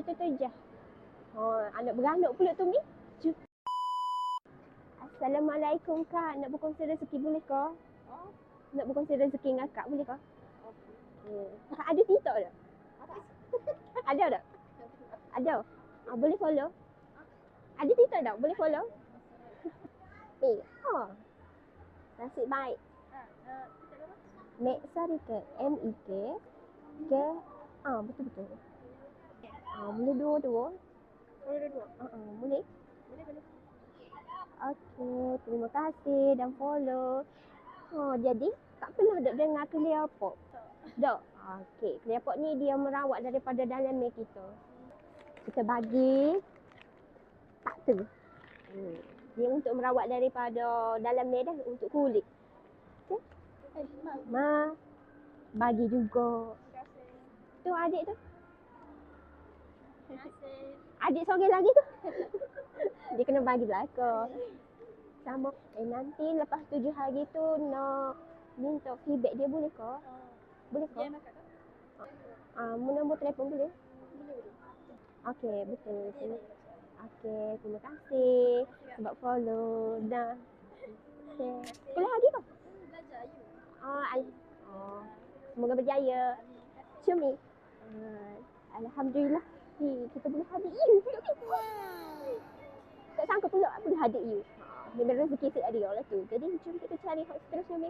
kita tu je. Anak beranak pula tu ni. Jom. Assalamualaikum Kak. Nak berkongsi rezeki boleh ke? Nak berkongsi rezeki dengan Kak boleh ke? Kak ada TikTok tak? Ada tak? Ada. Boleh follow? Ada TikTok tak? Boleh follow? Nasib baik. Mek Sarika. M-E-K. K. Betul-betul. Boleh dua-dua? Boleh dua-dua? Boleh? Boleh. Okey, terima kasih dan follow. Jadi tak pernah dok dengar clear pop. Dok. Okey, clear pop ni dia merawat daripada dalam kita. Kita bagi tak tu. Dia untuk merawat daripada dalam dah untuk kulit. Okey. Bagi juga. Tu adik tu. Adik seorang lagi tu. Dia kena bagi belaka. Sama. Nanti lepas 7 hari tu nak minta feedback dia boleh ke? Boleh ke? Nombor telefon boleh? Boleh. Okey, betul. Okey, terima kasih sebab follow. Dah. Okay. Kuliah lagi ke? Belajar you. Semoga berjaya. Syumi. Alhamdulillah. Kita boleh hadir you. Tak sangka pula boleh hadir you. Memang rezeki saya ada lah tu. Jadi jom kita cari hot seterusnya.